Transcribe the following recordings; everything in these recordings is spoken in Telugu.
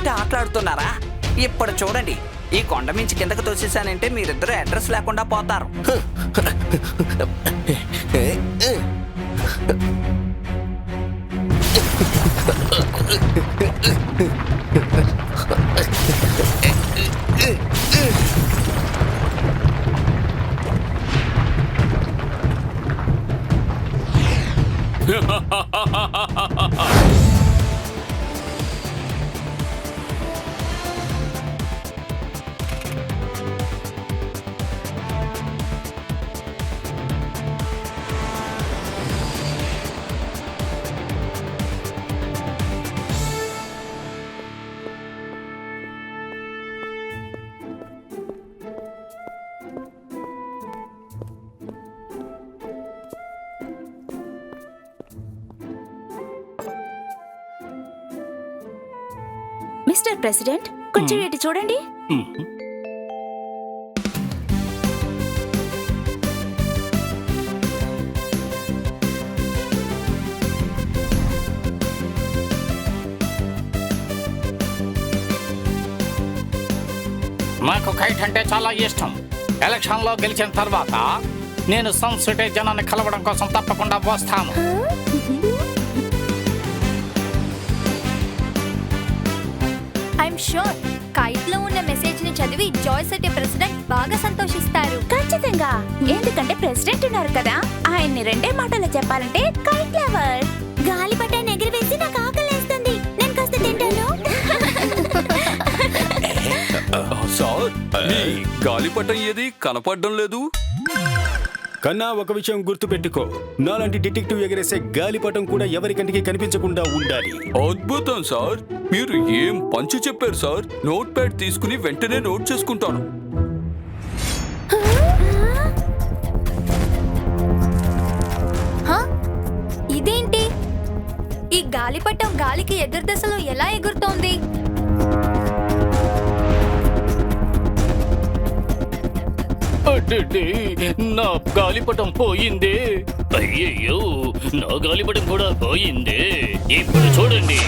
పెట్టి ఆటలాడుతున్నారా? ఇప్పుడు చూడండి, ఈ కొండ మించి కిందకు తోసేసానంటే మీరిద్దరు అడ్రస్ లేకుండా పోతారు. మిస్టర్ ప్రెసిడెంట్, కొంచెం ఇటు చూడండి. నాకు కైట్ అంటే చాలా ఇష్టం. ఎలక్షన్లో గెలిచిన తర్వాత నేను సన్ సిటీ జనాన్ని కలవడం కోసం తప్పకుండా వస్తాను. ఐఎమ్ షూర్ కైట్ లో ఉన్న మెసేజ్ ని చదివి జాయ్ సిటీ ప్రెసిడెంట్ బాగా సంతోషిస్తారు. ఖచ్చితంగా, ఎందుకంటే ప్రెసిడెంట్ ఉన్నారు కదా, ఆయన్ని రెండే మాటలు చెప్పాలంటే కైట్ లవర్. గాలిపటాన్ని ఎగిరివేసి నాకు ఆకలేస్తుంది, నేను కాస్త తింటాను. సార్, మీ గాలిపటం ఏది కనపడడం లేదు. కన్నా ఒక విషయం గుర్తుపెట్టుకో, నాలాంటి డిటెక్టివ్ ఎగరేసే గాలిపటం కూడా ఎవరికంటికి కనిపించకుండా ఉండాలి. అద్భుతం సార్, మీరు ఏం పంచి చెప్పారు సార్. నోట్ ప్యాడ్ తీసుకుని వెంటనే నోట్ చేసుకుంటాను. ఇదేంటి? ఈ గాలిపటం గాలికి ఎదురు దశలో ఎలా ఎగురుతోంది? నా గాలిపటం పోయిందే. అయ్యయ్యో, నా గాలిపటం కూడా పోయిందే. ఇప్పుడు చూడండి.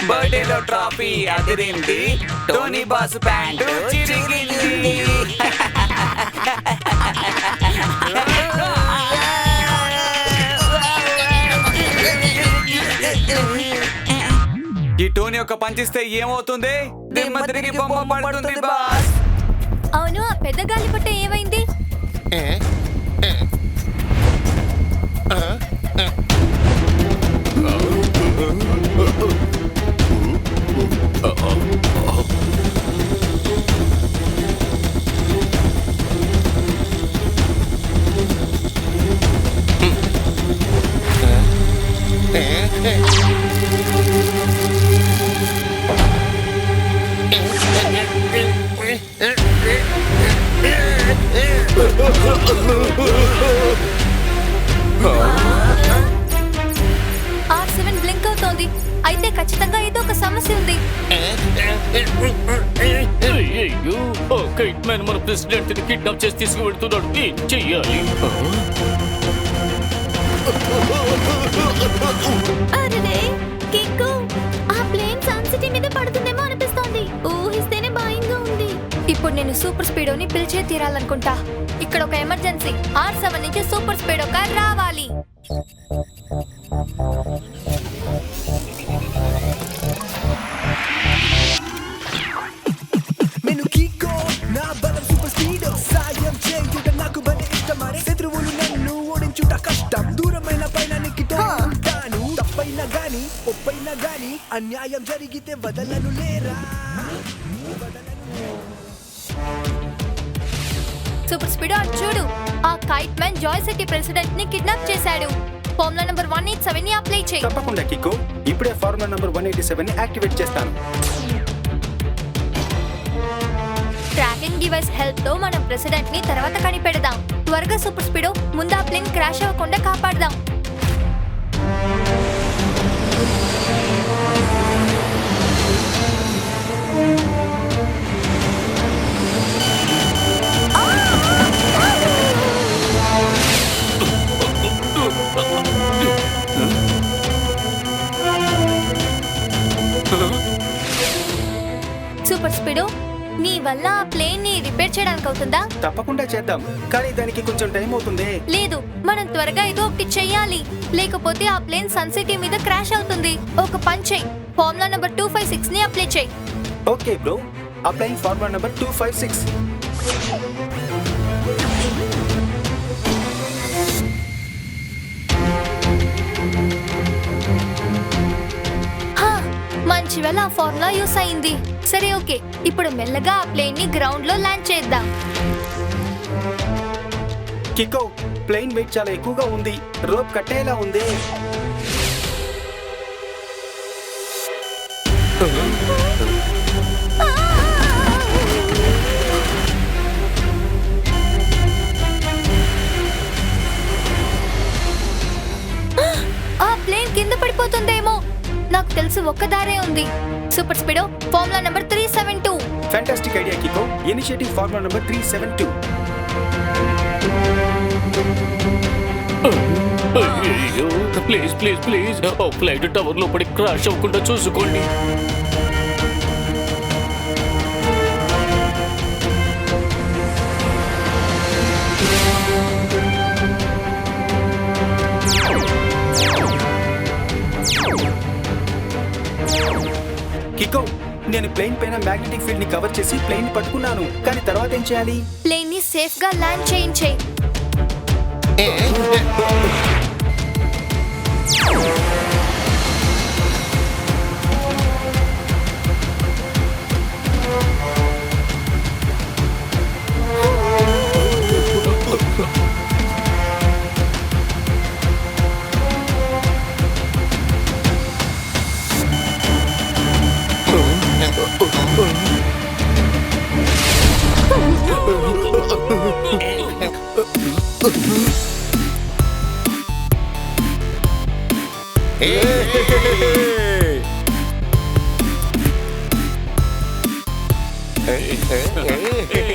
బర్త్డేలో ట్రాఫీ అదిరింది, టోనీ బాస్ ప్యాంటు చిరిగింది. ఈ టోనీ ఒక పంచిస్తే ఏమవుతుంది? దిమ్మ తిరిగి బొమ్మ పడుతుంది బాస్. అవును, ఆ పెద్ద గాలిపటం ఏమైంది? R7 బ్లింక్ అవుతోంది. అయితే ఖచ్చితంగా ఏదో ఒక సమస్య ఉంది. అయ్యయ్యో, కైట్ మ్యాన్ మన ప్రెసిడెంట్ ని కిడ్నాప్ చేసి తీసుకువెళ్తున్నాడు. ఏం చెయ్యాలి? అరే కిక్కు, ఆ ప్లేన్ సన్ సిటీ మీద పడుతుందేమో అనిపిస్తోంది. ఊహిస్తేనే భయంగా ఉంది. ఇప్పుడు నేను సూపర్ స్పీడోని పిలిచే తీరాలనుకుంటా. ఇక్కడ ఒక ఎమర్జెన్సీ. R7 నుంచి సూపర్ స్పీడో కార్ రావాలి. నేను కిక్కో, నా బలం సూపర్ స్పీడో. సాయం చేయుట నాకు భలే ఇష్టమరే. శత్రువులు నన్ను ఓడించుట కష్టం. దూరమైన పైనానికి ఉంటాను. తప్పైనా గాని ఒప్పైనా గాని అన్యాయం జరిగితే వదలను లేరా. సూపర్ స్పీడో అటు చూడు. ఆ kite man Joy city president ని కిడ్నాప్ చేశాడు. ఫార్ములా నంబర్ 187 ని అప్లై చేయి. తప్పకుండా కిక్కో, ఇప్పుడే ఫార్ములా నంబర్ 187 ని యాక్టివేట్ చేస్తాను. ట్రాకింగ్ డివైస్ హెల్ప్ తో మనం ప్రెసిడెంట్ ని తర్వాత కనిపెడదాం. త్వరగా సూపర్ స్పీడో, ముందు ఆ ప్లేన్ క్రాష్ అవ్వకుండా కాపాడదాం. సూపర్ స్పీడో, నీ వల్ల ఆ ప్లేన్ ని రిపేర్ చేయడానికి అవుతుందా? తప్పకుండా చేద్దాం, కానీ దానికి కొంచెం టైం అవుతుంది. లేదు, మనం త్వరగా ఏదో ఒకటి చెయ్యాలి, లేకపోతే ఆ ప్లేన్ సన్ సిటీ మీద క్రాష్ అవుతుంది. ఒక పని చెయ్యి, ఫార్ములా నెంబర్ 256 ని అప్లై చెయ్యి. Okay bro, applying formula number 256. హా, మంచి వేళ ఆ ఫార్ములా యూస్ అయింది. సరే ఓకే, ఇప్పుడు మెల్లగా ఆ ప్లేన్ ని గ్రౌండ్ లో ల్యాండ్ చేద్దాం. కికో, ప్లేన్ వెయిట్ చాలా ఎక్కువగా ఉంది, రోప్ కట్టేలా ఉంది. ఆ ప్లేన్ కింద పడిపోతుందేమో. నాకు తెలుసు, ఒక్క దారే ఉంది. Super Speedo, formula number 372. Fantastic idea Kiko. Initiative formula number 372. అయ్యో, ప్లీజ్ ప్లీజ్ ప్లీజ్ ఓ ఫ్లైట్ టవర్ లో పడి క్రాష్ అవ్వకుండా చూసుకోండి. కికో, నేను ప్లేన్ పైన మ్యాగ్నెటిక్ ఫీల్డ్ ని కవర్ చేసి ప్లేన్ ని పట్టుకున్నాను, కానీ తర్వాత ఏం చేయాలి? ప్లేన్ ని సేఫ్ గా ల్యాండ్ చేయించే.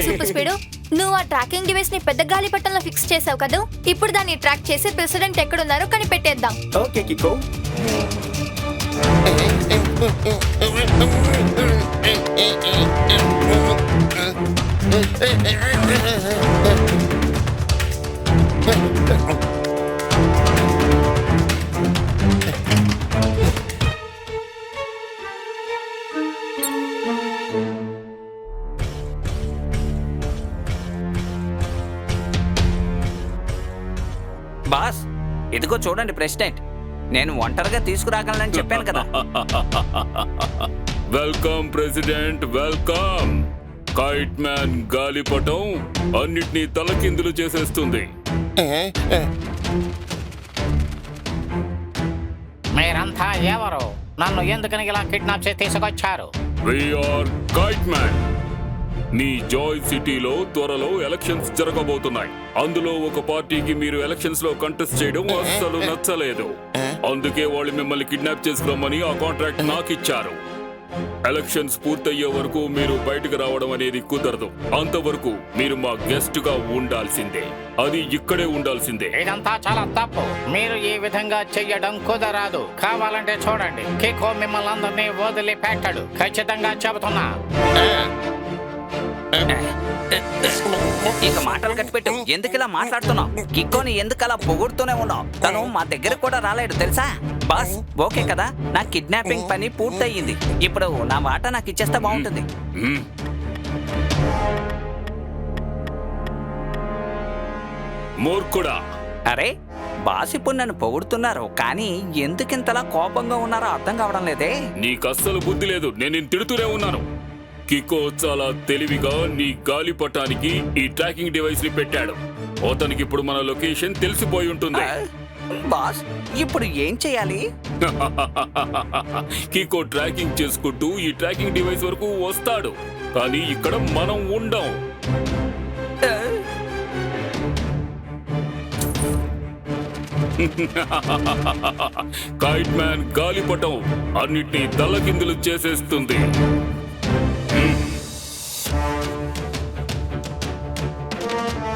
సూపర్ స్పీడో, నువ్వు ఆ ట్రాకింగ్ డివైస్ ని పెద్ద గాలిపటంలో ఫిక్స్ చేసావు కదా. ఇప్పుడు దాన్ని ట్రాక్ చేసి ప్రెసిడెంట్ ఎక్కడున్నారో కనిపెట్టేద్దాం. ఓకే కికో. బాస్, ఇదిగో చూడండి ప్రెసిడెంట్, నేను ఒంటరిగా తీసుకురాగలనని చెప్పాను కదా. Welcome president, welcome. Kite man గాలిపటం అన్నిటినీ తలకిందులు చేసేస్తుంది. మీరంతా ఎవరు? నన్ను ఎందుకని ఇలా కిడ్నాప్ చేసి తీసుకొచ్చారు? We are kite man. నీ జాయ్ సిటీలో త్వరలో ఎలక్షన్స్ జరగబోతున్నాయి. అందులో ఒక పార్టీకి మీరు ఎలక్షన్స్ లో కంటెస్ట్ చేయడం అస్సలు నచ్చలేదు. అందుకే వాళ్ళు మిమ్మల్ని కిడ్నాప్ చేసుకురమ్మని ఆ కాంట్రాక్ట్ నాకు ఇచ్చారు. ఎలక్షన్స్ పూర్తయ్యే వరకు మీరు బయటకు రావడం అనేది కుదరదు. అంతవరకు మీరు మా గెస్ట్ గా ఉండాల్సిందే. అది ఇక్కడే ఉండాల్సిందే. ఇదంతా చాలా తప్పు. మీరు ఈ విధంగా చెయ్యడం కుదరదు. కావాలంటే చూడండి, కికో మిమ్మల్ని అందరినీ వదిలిపెట్టాడు. ఖచ్చితంగా చెబుతున్నా. ఇక మాటలు కట్టిపెట్టు. ఎందుకు ఇలా మాట్లాడుతున్నావు? కిక్కోని ఎందుకు అలా పొగుడుతూనే ఉన్నావు? తను మా దగ్గర కూడా రాలేడు తెలుసా? బాస్ ఓకే కదా, నా కిడ్నాపింగ్ పని పూర్తయింది. ఇప్పుడు నా వాటా నాకు ఇచ్చేస్తే బాగుంటుంది. మూర్ఖుడా! అరే బాస్ ఇప్పుడు నన్ను పొగుడుతున్నారు, కానీ ఎందుకింతలా కోపంగా ఉన్నారో అర్థం కావడం లేదే. నీకు అస్సలు బుద్ధి లేదు. నేను నిన్ను తిడుతూనే ఉన్నాను. కికో చాలా తెలివిగా నీ గాలిపటానికి ఈ ట్రాకింగ్ డివైస్ ని పెట్టాడు. అతనికి ఇప్పుడు మన లొకేషన్ తెలిసిపోయి ఉంటుంది. బాస్ ఇప్పుడు ఏం చేయాలి? కికో ట్రాకింగ్ చేసుకుంటూ ఈ ట్రాకింగ్ డివైస్ వరకు వస్తాడు, కానీ ఇక్కడ మనం ఉండం. కైట్ మ్యాన్ గాలిపటం అన్నిటినీ తలకిందులు చేసేస్తుంది.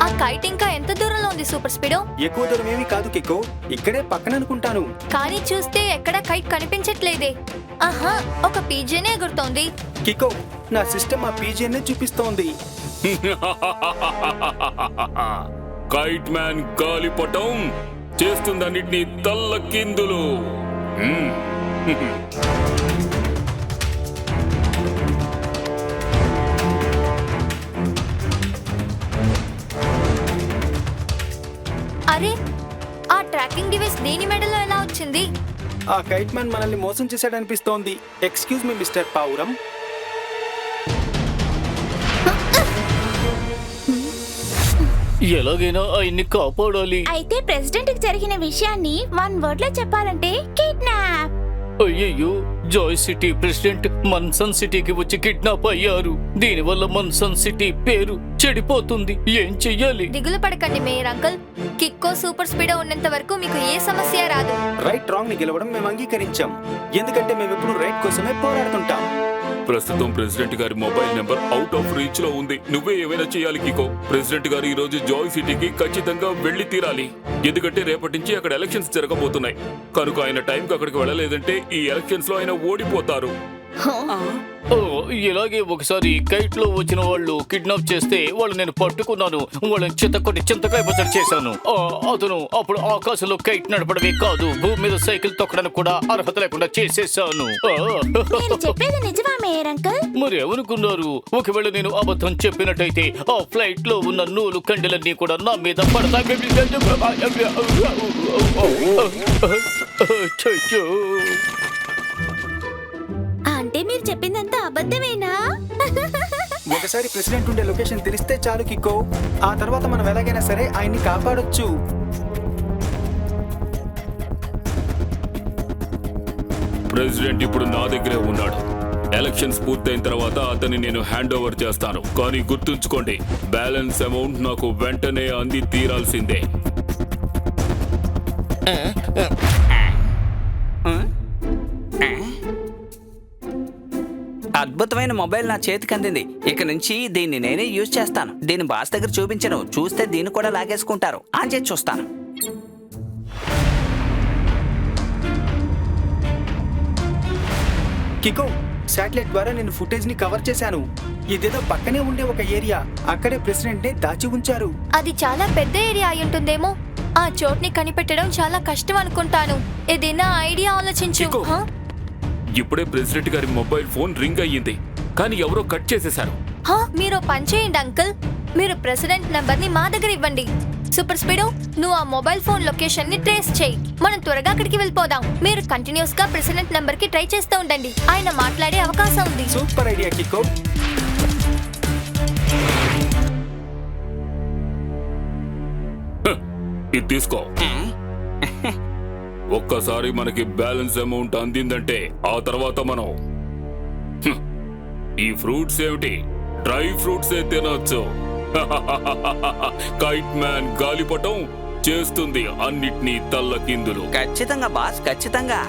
ఆ కైట్ ఇంకా ఎంత దూరంలో ఉంది సూపర్ స్పీడో. ఎక్కువ దూరం ఏమీ కాదు కిక్కో, ఇక్కడే పక్కన అనుకుంటాను. కానీ చూస్తే ఎక్కడ కైట్ కనిపించట్లేదే. ఆహా, ఒక పీజేనే ఎగురుతోంది. కిక్కో, నా సిస్టమ్ ఆ పీజీనే చూపిస్తోంది. కైట్ మ్యాన్ గాలిపటం చేస్తుందన్నిటినీ తల్లకిందులు. అరే, ఆ ట్రాకింగ్ డివైస్ దీని మెడలో ఎలా వచ్చింది? ఆ కైట్ మ్యాన్ మనల్ని మోసం చేశాడనిపిస్తోంది. ఎక్స్క్యూజ్ మీ మిస్టర్ పావురం. ఎలాగైనా ఆయన్ని కాపాడాలి. అయితే ప్రెసిడెంట్ కి జరిగిన విషయాన్ని 1 వర్డ్ లో చెప్పాలంటే కిడ్నాప్. అయ్యయ్యో, జాయ్ సిటీ ప్రెసిడెంట్ మన్సన్ సిటీకి వచ్చి కిడ్నాప్ అయ్యారు. దీనివల్ల మన్సన్ సిటీ పేరు చెడిపోతుంది. ఏం చెయ్యాలి? దిగులు పడకండి మేయర్ అంకుల్. కిక్కో సూపర్ స్పీడో ఉన్నంత వరకు మీకు ఏ సమస్య రాదు. రైట్ రాంగ్ ని గెలవడం మేము అంగీకరించాం, ఎందుకంటే మేము ఎప్పుడు రైట్ కోసమే పోరాడుతుంటాం. ప్రస్తుతం ప్రెసిడెంట్ గారి mobile number out of reach లో ఉంది. నువ్వే ఏమైనా చేయాలి కికో. ప్రెసిడెంట్ గారు ఈ రోజు జాయ్ సిటీకి ఖచ్చితంగా వెళ్లి తీరాలి, ఎందుకంటే రేపటి నుంచి అక్కడ ఎలక్షన్స్ జరగబోతున్నాయి. కనుక ఆయన టైంకి అక్కడికి వెళ్ళలేదంటే ఈ ఎలక్షన్స్ లో ఆయన ఓడిపోతారు. ఓ, ఇలాగే ఒకసారి కైట్ లో వచ్చిన వాళ్ళు కిడ్నాప్ చేస్తే వాళ్ళు నేను పట్టుకున్నాను. వాళ్ళని చింతకొట్టి చింతకాయ పచ్చడి చేశాను. అతను అప్పుడు ఆకాశంలో కైట్ నడపడమే కాదు, భూమి మీద సైకిల్ తొక్కడానికి కూడా అర్హత లేకుండా చేసేసాను. మీరు చెప్పేది నిజమా మేయర్ అంకుల్? మరి ఏమనుకున్నారు? ఒకవేళ నేను అబద్ధం చెప్పినట్టయితే ఆ ఫ్లైట్ లో ఉన్న నూలు కండెలన్నీ కూడా నా మీద పడతాయి. అంటే మీరు చెప్పిందంతా అబద్ధమేనా? ఒకసారి ప్రెసిడెంట్ ఉండే లొకేషన్ తెలిస్తే చాలు కిక్కో, ఆ తర్వాత మనం ఎలాగైనా సరే ఆయన్ని కాపాడొచ్చు. ప్రెసిడెంట్ ఇప్పుడు నా దగ్గరే ఉన్నాడు. ఎలక్షన్స్ పూర్తయిన తర్వాత అతన్ని నేను హ్యాండ్ ఓవర్ చేస్తాను. కానీ గుర్తుంచుకోండి, బ్యాలెన్స్ అమౌంట్ నాకు వెంటనే అంది తీరాల్సిందే. అద్భుతమైన మొబైల్ నా చేతికి అందింది. ఇక నుంచి దీన్ని నేనే యూజ్ చేస్తాను. దీని బాస్ దగ్గర చూపించను, చూస్తే దీన్ని కూడా లాగేసుకుంటారు. ఆన్ చేసి చూస్తాను. కికో, శాటిలైట్ ద్వారా నేను ఫుటేజ్ ని కవర్ చేశాను. ఇదేదో పక్కనే ఉండే ఒక ఏరియా, అక్కడే ప్రెసిడెంట్ ని దాచి ఉంచారు. అది చాలా పెద్ద ఏరియా అయి ఉంటుందేమో. ఆ చోట్ని కనిపెట్టడం చాలా కష్టం అనుకుంటాను. ఏదైనా ఐడియా ఆలోచించు. చిక్కు. హా? ఇప్పుడే ప్రెసిడెంట్ గారి మొబైల్ ఫోన్ రింగ్ అయ్యింది, కానీ ఎవరో కట్ చేసేశారు. మీరు పని చేయండి అంకుల్. మీరు ప్రెసిడెంట్ నంబర్ ని మా దగ్గర ఇవ్వండి. సూపర్ స్పీడో, నువ్వు ఆ మొబైల్ ఫోన్ లొకేషన్ ని ట్రేస్ చేయి. మనం త్వరగా అక్కడికి వెళ్ళిపోదాం. మీరు కంటిన్యూస్ గా ప్రెసిడెంట్ నంబర్ కి ట్రై చేస్తూ ఉండండి. ఆయన మాట్లాడే అవకాశం ఉంది. Super idea Kiko. ఇది తీసుకో. ఒక్కసారి మనకి బ్యాలెన్స్ అమౌంట్ అందిందంటే ఆ తర్వాత మనం ఈ ఫ్రూట్స్ ఏమిటి, డ్రై ఫ్రూట్స్ తినొచ్చు. కైట్ మ్యాన్ గాలిపటం చేస్తుంది అన్నిటినీ తల్లకిందులు. ఖచ్చితంగా బాస్, ఖచ్చితంగా.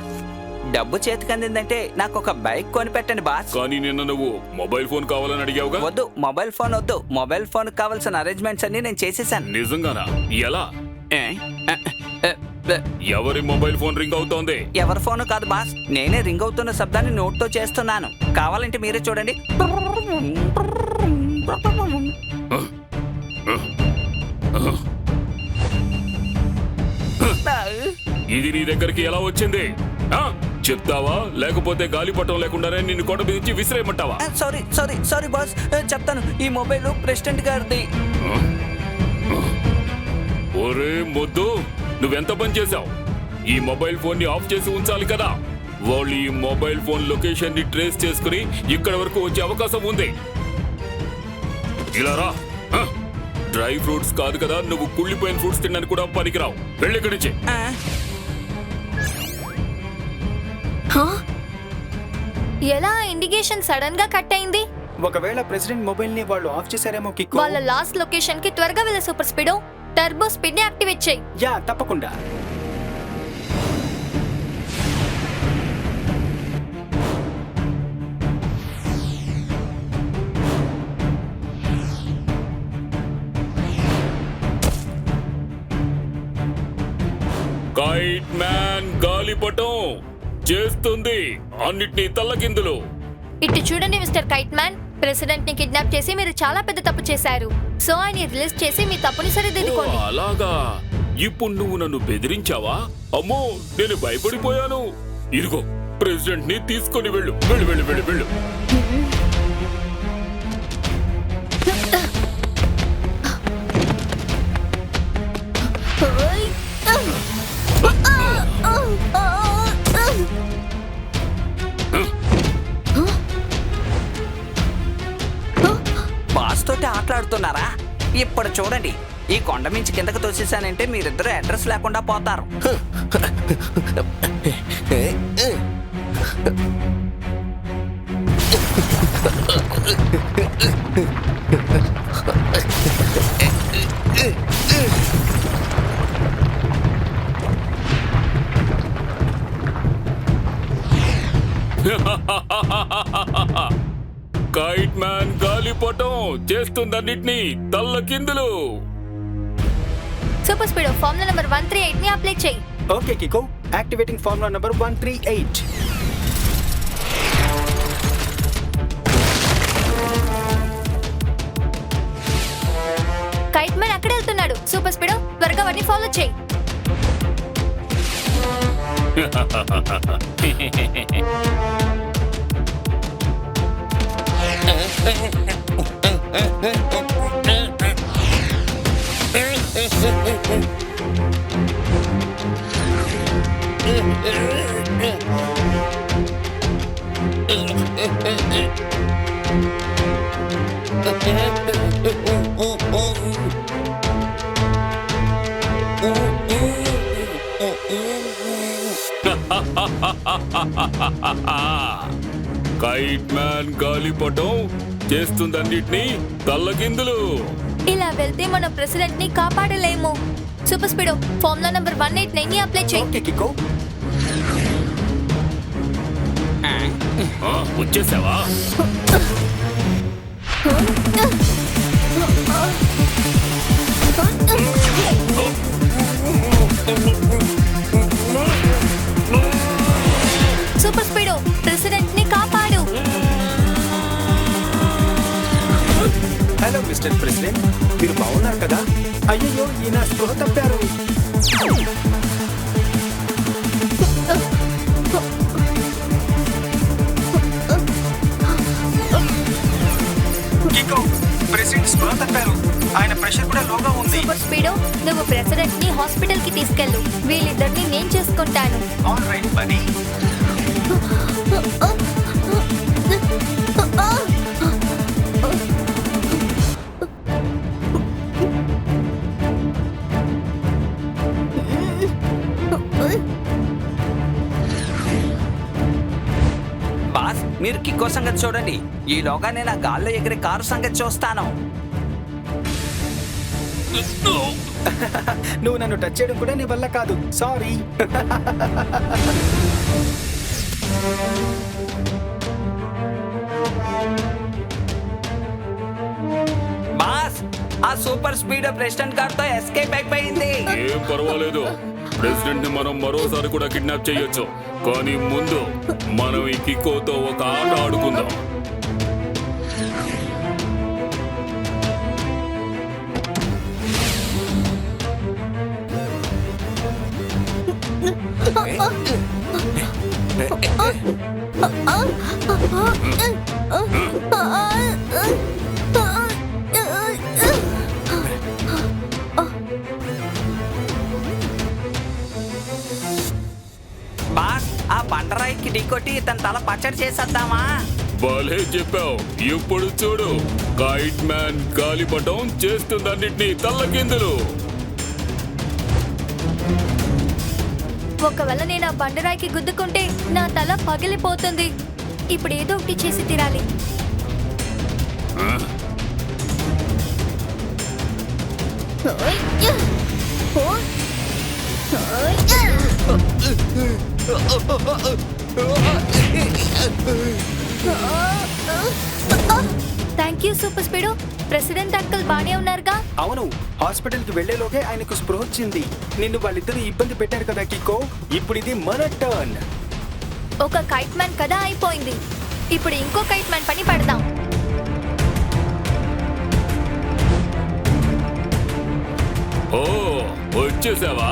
డబ్బు చేతికి అందిందంటే నాకు ఒక బైక్ కొనిపెట్టండి బాస్. కానీ నిన్న నువ్వు మొబైల్ ఫోన్ కావాలని అడిగావుగా. వద్దు, మొబైల్ ఫోన్ వద్దు. మొబైల్ ఫోన్ కావాల్సిన అరేంజ్మెంట్స్ అన్ని నేను చేసేసాను. నిజంగానా? ఎలా? ఏ? ఏ, ఏ, ఏ, ఎవరి మొబైల్ ఫోన్ రింగ్ అవుతోంది? ఎవరి ఫోన్ కాదు బాస్, నేనే రింగ్ అవుతున్న శబ్దాన్ని నోట్తో చేస్తున్నాను. కావాలంటే మీరే చూడండి. ఇది నీ దగ్గరికి ఎలా వచ్చింది? చెప్తావా, లేకపోతే గాలిపటం లేకుండానే నిన్ను కొండ మీద నుంచి విసిరేయమంటావా? సారీ సారీ సారీ బాస్, చెప్తాను. ఈ మొబైల్ ప్రెసిడెంట్ గారిది. ఒరే మొద్దు, నువ్వెంత పని చేశావు? ఈ మొబైల్ ఫోన్ ని ఆఫ్ చేసి ఉంచాలి కదా. వాళ్ళు ఈ మొబైల్ ఫోన్ లొకేషన్ ని ట్రేస్ చేసుకుని ఇక్కడ వరకు వచ్చే అవకాశం ఉంది. ఇలా రా. డ్రై ఫ్రూట్స్ కాదు కదా, నువ్వు కుళ్ళిపోయిన ఫ్రూట్స్ తినడానికి కూడా పనికిరావు. వెళ్ళి ఇక్కడి నుంచి. ఎలా ఇండికేషన్ సడన్ గా కట్ అయింది? ఒకవేళ ప్రెసిడెంట్ మొబైల్ ని వాళ్ళు ఆఫ్ చేశారేమో కికో. వాళ్ళ లాస్ట్ లొకేషన్ కి త్వరగా వెళ్ళే సూపర్ స్పీడో. టర్బో స్పీడ్ ని యాక్టివేట్ చేయి. యా, తప్పకుండా. కైట్ మ్యాన్ గాలిపటం చేస్తుంది అన్నిటినీ తల్లకిందులు. ఇటు చూడండి మిస్టర్ కైట్ మ్యాన్, ప్రెసిడెంట్ ని కిడ్నాప్ చేసి మీరు చాలా పెద్ద తప్పు చేశారు. సో ఆయన రిలీజ్ చేసి మీ తప్పుని ఓ, సరిదిద్దుకోండి. అలాగా ఇప్పుడు నువ్వు నన్ను బెదిరించావా? అమ్మో, నేను భయపడిపోయాను. ఇదిగో ప్రెసిడెంట్ ని తీసుకొని వెళ్ళు వెళ్ళు వెళ్ళు వెళ్ళు వెళ్ళు. బాస్ తోటి ఆటలాడుతున్నారా? ఇప్పుడు చూడండి, ఈ కొండ మించి కిందకు తోసేసానంటే మీరిద్దరు అడ్రస్ లేకుండా పోతారు. కైట్ మ్యాన్ గాలిపటం చేస్తుందన్నిటినీ తల్లకిందులు. సూపర్ స్పీడ్ ఫార్ములా నెంబర్ 138 ని అప్లై చేయి. Okay Kiko, activating formula number 138. Kite man అక్కడ వెళ్తున్నాడు. సూపర్ స్పీడ్ త్వరగా వాటిని ఫాలో చేయి. కైట్ మ్యాన్ గాలిపటం చేస్తుందన్నిటినీ తల్లకిందులు. ఇలా వెళ్తే మన ప్రెసిడెంట్ ని కాపాడలేము. సూపర్ స్పీడ్ ఫార్ములా నెంబర్ 189 ని అప్లై చేయి. ఓకే కికో. వచ్చేసావా? సూపర్ స్పీడ్ ప్రెసిడెంట్ ని కాపాడు. హలో మిస్టర్ ప్రెసిడెంట్, మీరు బాగున్నారు కదా? అయ్యయ్యో, ఈయన స్పృహ తప్పారు. కికో, ప్రెసిడెంట్ స్పృహ తప్పారు. ఆయన ప్రెషర్ కూడా లోగా ఉంది. సూపర్ స్పీడ్ నువ్వు ప్రెసిడెంట్ ని హాస్పిటల్ కి తీసుకెళ్ళు. వీళ్ళిద్దరిని నేను చేసుకుంటాను. ఆల్ రైట్ బనీ. బాస్, మీరు కిక్కో సంగతి చూడండి. ఈలోగా నేను ఆ గాల్లో ఎగిరే కారు సంగతి చూస్తాను. నువ్వు నన్ను టచ్ చేయడం కూడా నీ వల్ల కాదు. సారీ. బాస్, ఆ సూపర్ స్పీడ్ ప్రెసిడెంట్ కార్ తో ఎస్కేప్ అయిపోయింది. ఏం పర్వాలేదు, ప్రెసిడెంట్ ని మనం మరోసారి కూడా కిడ్నాప్ చేయొచ్చు. కానీ ముందు మనం ఈ కికోతో ఒక ఆట ఆడుకుందాం. బాస్, ఆ బండరాయికి ఢీకొట్టి ఇతని తల పచ్చడి చేసేద్దామా? భలే చెప్పావు. ఇప్పుడు చూడు, కైట్ మ్యాన్ గాలిపటం చేస్తుందన్నిటినీ తల్లకిందులు. ఒకవేళ నేను ఆ బండరాయికి గుద్దుకుంటే నా తల పగిలిపోతుంది. ఇప్పుడు ఏదో ఒకటి చేసి తీరాలి. Thank you super speedo. President uncle బానే ఉన్నారుగా? అవును, హాస్పిటల్ కి వెళ్లేలోగే ఆయనకు స్పృహ వచ్చింది. నిన్ను వాళ్ళిద్దరు ఇబ్బంది పెట్టారు కదా కిక్కో. ఇప్పుడు ఇది మన టర్న్. ఒక కైట్ మ్యాన్ కదా అయిపోయింది. ఇప్పుడు ఇంకో కైట్ మ్యాన్ పని పడదాం. ఓ వచ్చేసావా?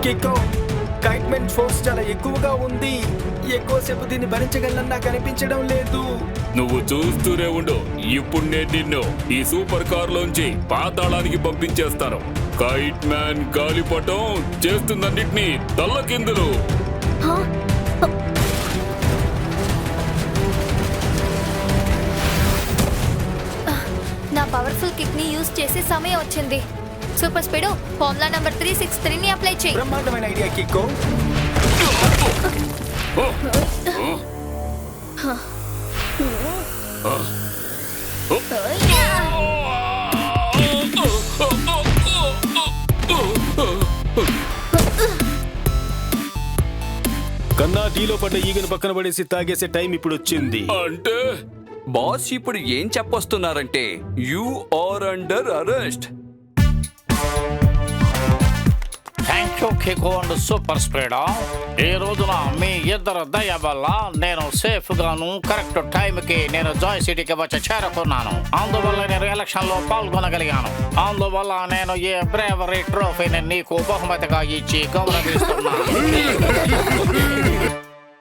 కిక్కో, కైట్ మ్యాన్ ఫోర్స్ చాలా ఎక్కువగా ఉంది. ఎక్కువసేపు దీన్ని భరించగలను నాకు అనిపించడం లేదు. నువ్వు చూస్తూనే ఉండు. ఇప్పుడు నేను నిన్ను ఈ సూపర్ కార్ లోంచి పాతాళానికి పంపించేస్తాను. కైట్ మ్యాన్ గాలిపటం చేస్తుందన్నిటినీ తల్లకిందులు. హా? నా పవర్ఫుల్ కిక్ ని యూజ్ చేసే సమయం వచ్చింది. సూపర్ స్పీడో, ఫార్ములా నంబర్ 363 ని అప్లై చేయి. బ్రహ్మాండమైన ఐడియా కిక్కో. కన్నా టీలో పడ్డ ఈగను పక్కన పడేసి తాగేసే టైం ఇప్పుడు వచ్చింది. అంటే బాస్ ఇప్పుడు ఏం చెప్పొస్తున్నారంటే you are under arrest. Thank you Kiko and super Speedo. ఈ రోజున మీ ఇద్దరు దయ వల్ల నేను సేఫ్ గాను కరెక్ట్ టైంకి నేను జాయ్ సిటీకి వచ్చి చేరుకున్నాను. అందువల్ల నేను ఎలక్షన్ లో పాల్గొనగలిగాను. అందువల్ల నేను ఈ బ్రేవరీ ట్రోఫీని నీకు బహుమతిగా ఇచ్చి గౌరవిస్తున్నాను.